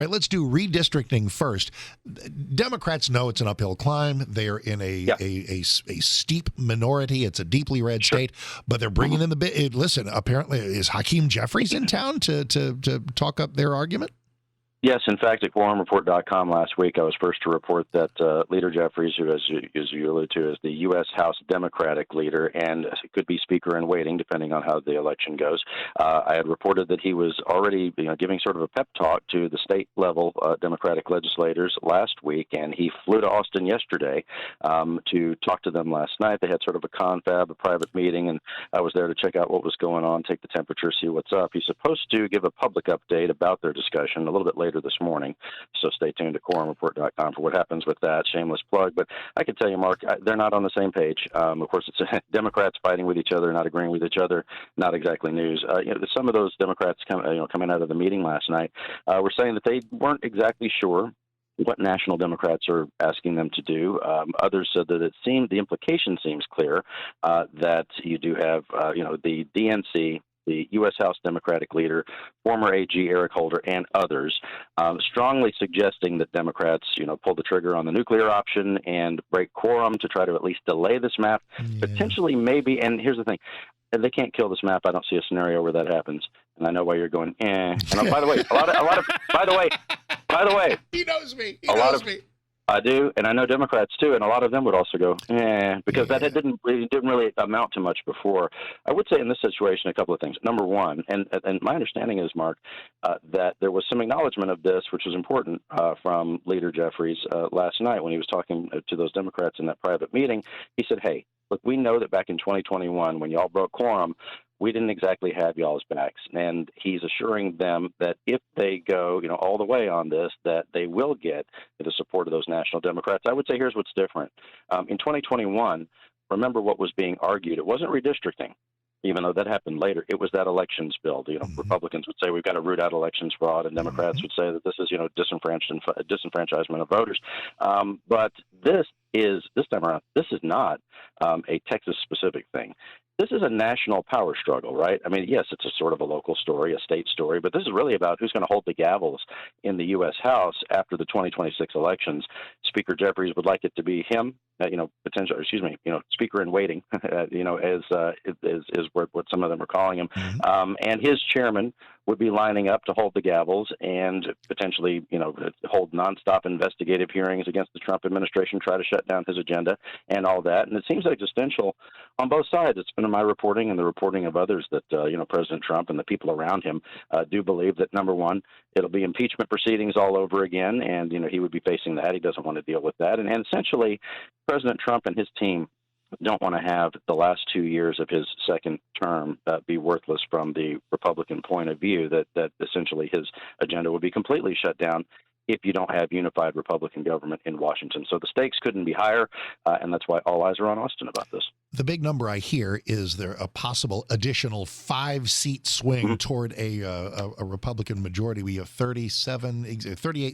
Right, let's do redistricting first. Democrats know it's an uphill climb. They are in a steep minority. It's a deeply red state, but they're bringing in the bit. Listen, apparently, is Hakeem Jeffries in town to talk up their argument? Yes, in fact, at QuorumReport.com last week, I was first to report that Leader Jeffries, who, as you alluded to, is the U.S. House Democratic leader and could be Speaker in waiting, depending on how the election goes. I had reported that he was already giving sort of a pep talk to the state-level Democratic legislators last week, and he flew to Austin yesterday to talk to them last night. They had sort of a confab, a private meeting, and I was there to check out what was going on, take the temperature, see what's up. He's supposed to give a public update about their discussion a little bit later this morning, so stay tuned to QuorumReport.com for what happens with that. Shameless plug, but I can tell you, Mark, they're not on the same page. Of course, it's Democrats fighting with each other, not agreeing with each other, not exactly news. Some of those Democrats coming out of the meeting last night were saying that they weren't exactly sure what national Democrats are asking them to do. Others said that the implication seems clear, that you do have, the DNC, the U.S. House Democratic leader, former AG Eric Holder, and others, strongly suggesting that Democrats, pull the trigger on the nuclear option and break quorum to try to at least delay this map, potentially, maybe. And here's the thing: if they can't kill this map, I don't see a scenario where that happens. And I know why you're going, eh. And by the way, by the way, he knows me. I do, and I know Democrats too, and a lot of them would also go, because that didn't really amount to much before. I would say in this situation a couple of things. Number one, and my understanding is, Mark, that there was some acknowledgement of this, which was important, from Leader Jeffries last night when he was talking to those Democrats in that private meeting. He said, hey, look, we know that back in 2021 when y'all broke quorum, we didn't exactly have y'all's backs. And he's assuring them that if they go, all the way on this, that they will get the support of those national Democrats. I would say here's what's different. In 2021, remember what was being argued. It wasn't redistricting, even though that happened later. It was that elections bill. Republicans would say we've got to root out elections fraud, and Democrats would say that this is, disenfranchisement of voters. But this time around, this is not a Texas-specific thing. This is a national power struggle, right? I mean, yes, it's a sort of a local story, a state story, but this is really about who's going to hold the gavels in the U.S. House after the 2026 elections. Speaker Jeffries would like it to be him, Speaker in waiting, is what some of them are calling him, and his chairman would be lining up to hold the gavels and potentially, hold nonstop investigative hearings against the Trump administration, try to shut down his agenda and all that. And it seems existential on both sides. It's been in my reporting and the reporting of others that, President Trump and the people around him do believe that, number one, it'll be impeachment proceedings all over again, and, he would be facing that. He doesn't want to deal with that. And essentially, President Trump and his team don't want to have the last 2 years of his second term be worthless from the Republican point of view, that essentially his agenda would be completely shut down if you don't have unified Republican government in Washington. So the stakes couldn't be higher, and that's why all eyes are on Austin about this. The big number I hear is there a possible additional 5-seat swing toward a Republican majority. We have 38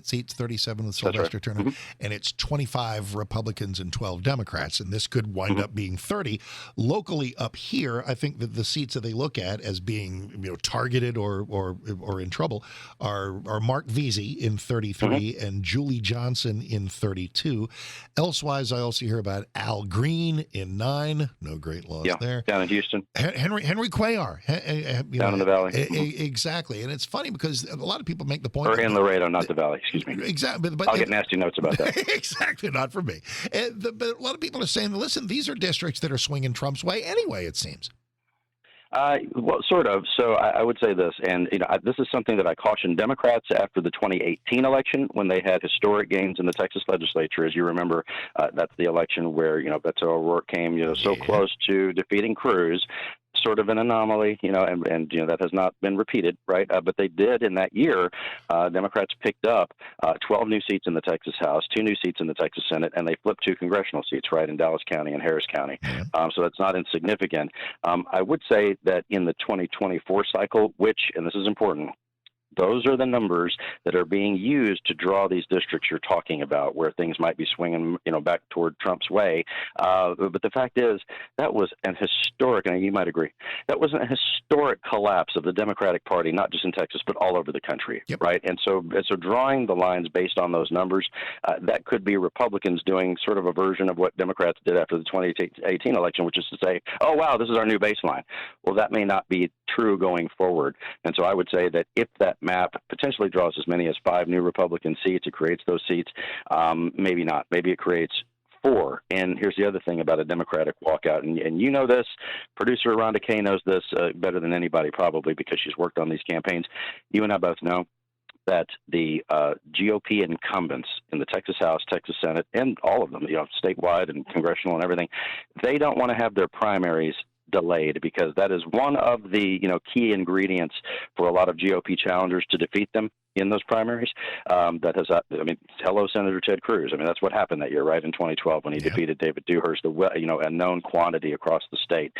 seats, 37 with Sylvester Turner, and it's 25 Republicans and 12 Democrats, and this could wind up being 30. Locally up here, I think that the seats that they look at as being targeted or in trouble are Mark Veazey in 33 and Julie Johnson in 32. Elsewise, I also hear about Al Green in 9. No great loss there. Down in Houston. Henry Cuellar. Down in the Valley. Exactly. And it's funny because a lot of people make the point. Or in Laredo, not the Valley. Excuse me. Exactly. But I'll get nasty notes about that. Exactly. Not for me. But a lot of people are saying, listen, these are districts that are swinging Trump's way anyway, it seems. Well, sort of. So I would say this, and this is something that I cautioned Democrats after the 2018 election when they had historic gains in the Texas legislature. As you remember, that's the election where Beto O'Rourke came so close to defeating Cruz. Sort of an anomaly, and that has not been repeated, right? But they did in that year. Democrats picked up 12 new seats in the Texas House, 2 new seats in the Texas Senate, and they flipped 2 congressional seats, right, in Dallas County and Harris County. So that's not insignificant. I would say that in the 2024 cycle, which, and this is important, Those are the numbers that are being used to draw these districts you're talking about, where things might be swinging, back toward Trump's way. But the fact is, that was an historic, and you might agree, that was a historic collapse of the Democratic Party, not just in Texas, but all over the country, Yep. right? And so drawing the lines based on those numbers, that could be Republicans doing sort of a version of what Democrats did after the 2018 election, which is to say, oh, wow, this is our new baseline. Well, that may not be true going forward. And so I would say that if that map potentially draws as many as 5 new Republican seats, it creates those seats. Maybe not. Maybe it creates 4. And here's the other thing about a Democratic walkout, and you know this, producer Rhonda Kay knows this better than anybody probably because she's worked on these campaigns. You and I both know that the GOP incumbents in the Texas House, Texas Senate, and all of them, statewide and congressional and everything, they don't want to have their primaries delayed, because that is one of the key ingredients for a lot of GOP challengers to defeat them in those primaries. Hello, Senator Ted Cruz. That's what happened that year, right, in 2012 when he defeated David Dewhurst, a known quantity across the state.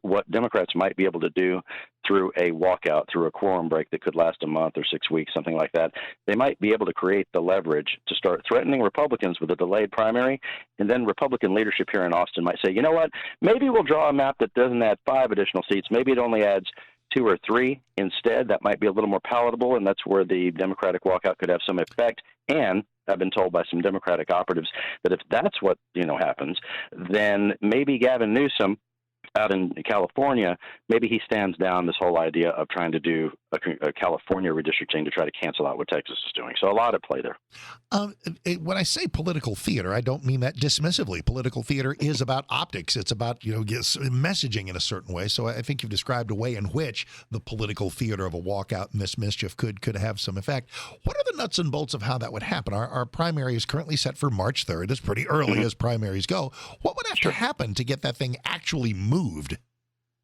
What Democrats might be able to do through a walkout, through a quorum break that could last a month or 6 weeks, something like that, they might be able to create the leverage to start threatening Republicans with a delayed primary, and then Republican leadership here in Austin might say, you know what, maybe we'll draw a map that doesn't add 5 additional seats, maybe it only adds 2 or 3 instead. That might be a little more palatable, and that's where the Democratic walkout could have some effect. And I've been told by some Democratic operatives that if that's what happens, then maybe Gavin Newsom out in California, maybe he stands down this whole idea of trying to do a California redistricting to try to cancel out what Texas is doing. So a lot at play there. When I say political theater, I don't mean that dismissively. Political theater is about optics. It's about messaging in a certain way. So I think you've described a way in which the political theater of a walkout and this mischief could have some effect. What are the nuts and bolts of how that would happen? Our primary is currently set for March 3rd. It's pretty early as primaries go. What would have to happen to get that thing actually moved?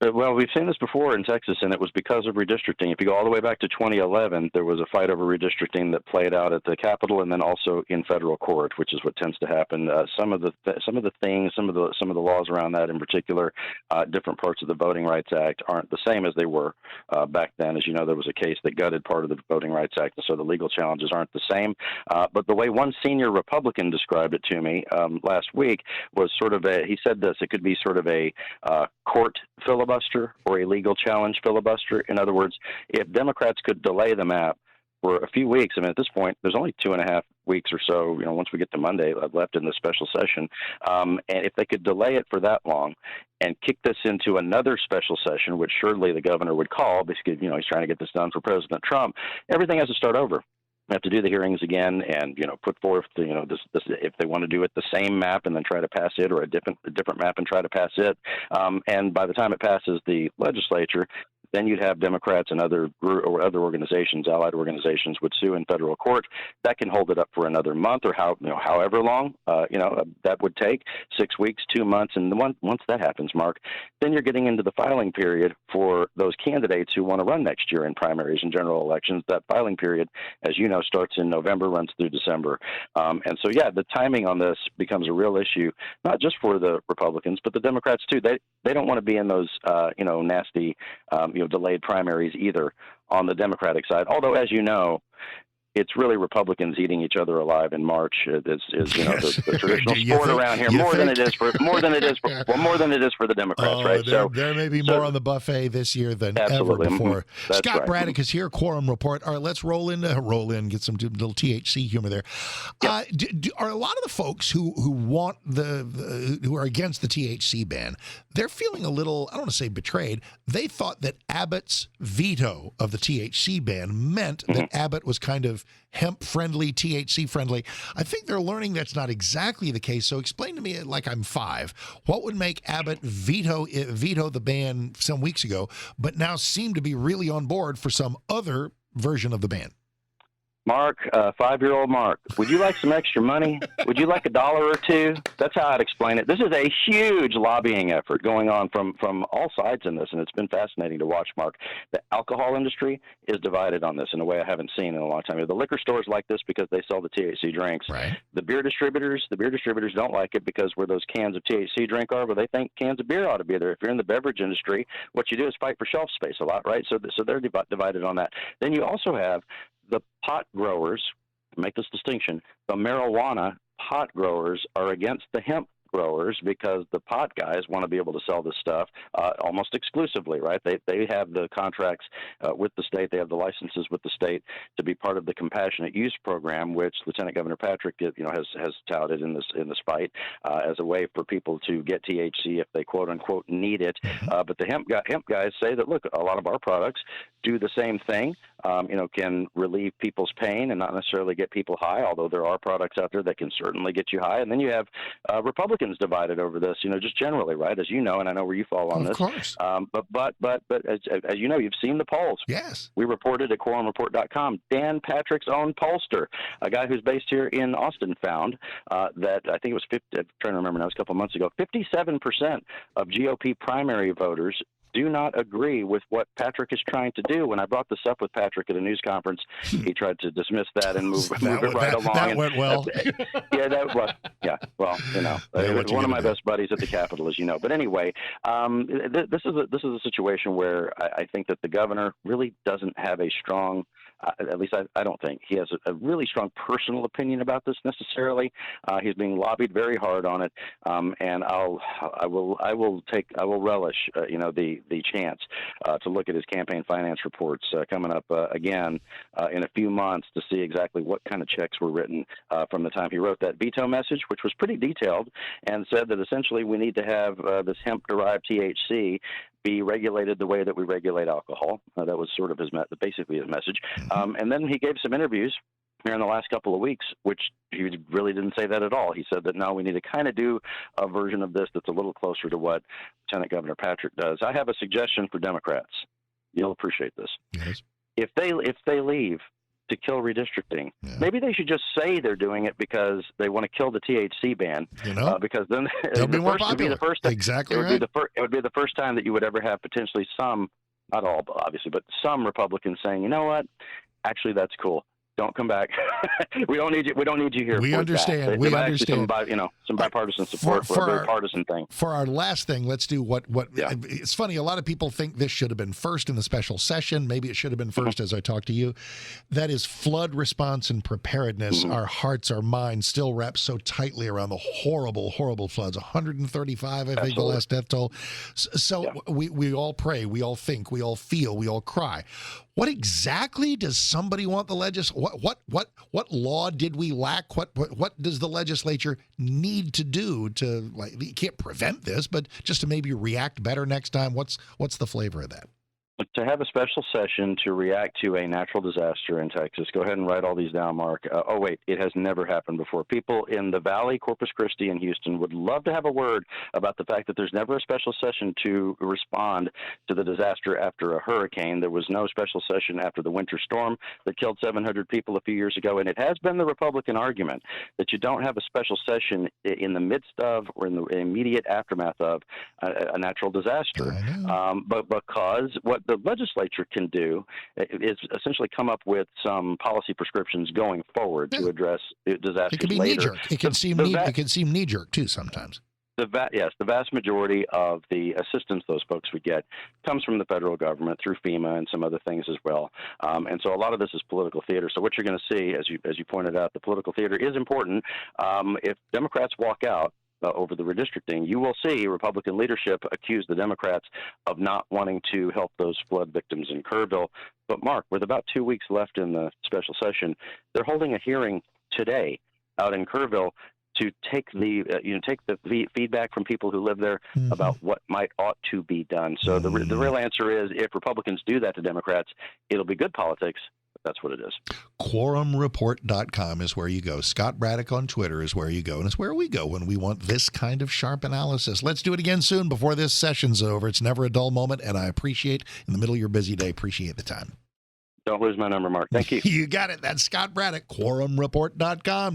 Well, we've seen this before in Texas, and it was because of redistricting. If you go all the way back to 2011, there was a fight over redistricting that played out at the Capitol and then also in federal court, which is what tends to happen. Some of the laws around that, in particular, different parts of the Voting Rights Act aren't the same as they were back then. As you know, there was a case that gutted part of the Voting Rights Act, and so the legal challenges aren't the same. But the way one senior Republican described it to me last week was he said this, it could be sort of a court filibuster or a legal challenge filibuster. In other words, if Democrats could delay the map for a few weeks, at this point, there's only 2.5 weeks or so, once we get to Monday left in the special session. And if they could delay it for that long and kick this into another special session, which surely the governor would call, because, he's trying to get this done for President Trump, everything has to start over. Have to do the hearings again, and put forth this if they want to do it the same map and then try to pass it, or a different map and try to pass it. And by the time it passes the legislature, then you'd have Democrats and other organizations, allied organizations, would sue in federal court. That can hold it up for another month or however long that would take, 6 weeks, 2 months, and once that happens, Mark, then you're getting into the filing period for those candidates who want to run next year in primaries and general elections. That filing period, as you know, starts in November, runs through December, and so the timing on this becomes a real issue, not just for the Republicans but the Democrats too. They don't want to be in those nasty delayed primaries either on the Democratic side. Although, as you know, it's really Republicans eating each other alive in March. Is the traditional sport around here more than it is for the Democrats, right? There may be more on the buffet this year than ever before. Scott right. Braddock is here. Quorum Report. All right, let's roll in, get some little THC humor there. Yep. Are a lot of the folks who want who are against the THC ban, they're feeling a little, I don't want to say betrayed. They thought that Abbott's veto of the THC ban meant that Abbott was kind of hemp-friendly, THC-friendly. I think they're learning that's not exactly the case. So explain to me, like I'm 5, what would make Abbott veto the ban some weeks ago, but now seem to be really on board for some other version of the ban? Mark, 5-year-old Mark, would you like some extra money? Would you like $1 or $2? That's how I'd explain it. This is a huge lobbying effort going on from all sides in this, and it's been fascinating to watch, Mark. The alcohol industry is divided on this in a way I haven't seen in a long time. The liquor stores like this because they sell the THC drinks. Right. The beer distributors don't like it because where those cans of THC drink are, well, they think cans of beer ought to be there. If you're in the beverage industry, what you do is fight for shelf space a lot, right? So they're divided on that. Then you also have the pot growers, make this distinction, the marijuana pot growers are against the hemp growers because the pot guys want to be able to sell this stuff almost exclusively, right? They have the contracts with the state. They have the licenses with the state to be part of the compassionate use program, which Lieutenant Governor Patrick, has touted in this fight as a way for people to get THC if they quote unquote need it. But the hemp guys say that, look, a lot of our products do the same thing. Can relieve people's pain and not necessarily get people high, although there are products out there that can certainly get you high. And then you have Republicans divided over this, just generally, right? As you know, and I know where you fall on this. Of course. But as you know, you've seen the polls. Yes. We reported at quorumreport.com. Dan Patrick's own pollster, a guy who's based here in Austin, found that I think it was 50, I'm trying to remember now, it was a couple of months ago, 57% of GOP primary voters do not agree with what Patrick is trying to do. When I brought this up with Patrick at a news conference, he tried to dismiss that and move it right along. That went well. Well, it was one of my best buddies at the Capitol, as you know. But anyway, this is a situation where I think that the governor really doesn't have a strong, at least I don't think he has a really strong personal opinion about this necessarily. He's being lobbied very hard on it, and I will relish the chance to look at his campaign finance reports coming up again in a few months to see exactly what kind of checks were written from the time he wrote that veto message, which was pretty detailed and said that essentially we need to have this hemp-derived THC be regulated the way that we regulate alcohol. That was sort of basically his message. And then he gave some interviews here in the last couple of weeks, which he really didn't say that at all. He said that, no, we need to kind of do a version of this that's a little closer to what Lieutenant Governor Patrick does. I have a suggestion for Democrats. You'll appreciate this. Yes. If they leave to kill redistricting, maybe they should just say they're doing it because they want to kill the THC ban. Because then they'll be more popular. Exactly right. It would be the first time that you would ever have potentially some, not all, obviously, but some Republicans saying, you know what, actually that's cool. Don't come back. We don't need you. We don't need you here. We understand. We understand. Some bipartisan support for a very partisan thing. For our last thing, let's do what. Yeah. It's funny. A lot of people think this should have been first in the special session. Maybe it should have been first as I talk to you. That is flood response and preparedness. Our hearts, our minds still wrapped so tightly around the horrible, horrible floods. 135, I think, the last death toll. So we all pray, we all think, we all feel, we all cry. What exactly does somebody want the what law did we lack? What does the legislature need to do to, like, you can't prevent this, but just to maybe react better next time? What's the flavor of that? To have a special session to react to a natural disaster in Texas. Go ahead and write all these down, Mark. It has never happened before. People in the Valley, Corpus Christi, and Houston would love to have a word about the fact that there's never a special session to respond to the disaster after a hurricane. There was no special session after the winter storm that killed 700 people a few years ago, and it has been the Republican argument that you don't have a special session in the midst of or in the immediate aftermath of a natural disaster. But because what the legislature can do is essentially come up with some policy prescriptions going forward to address disasters. It can be later. knee-jerk. It can seem knee-jerk too sometimes. The vast majority of the assistance those folks would get comes from the federal government through FEMA and some other things as well. And so a lot of this is political theater. So what you're going to see, as you pointed out, the political theater is important. If Democrats walk out over the redistricting, you will see Republican leadership accuse the Democrats of not wanting to help those flood victims in Kerrville. But Mark, with about 2 weeks left in the special session, they're holding a hearing today out in Kerrville to take the feedback from people who live there about what ought to be done. So the real answer is, if Republicans do that to Democrats, it'll be good politics. That's what it is. QuorumReport.com is where you go. Scott Braddock on Twitter is where you go. And it's where we go when we want this kind of sharp analysis. Let's do it again soon before this session's over. It's never a dull moment, and I appreciate, in the middle of your busy day, appreciate the time. Don't lose my number, Mark. Thank you. You got it. That's Scott Braddock, quorumreport.com.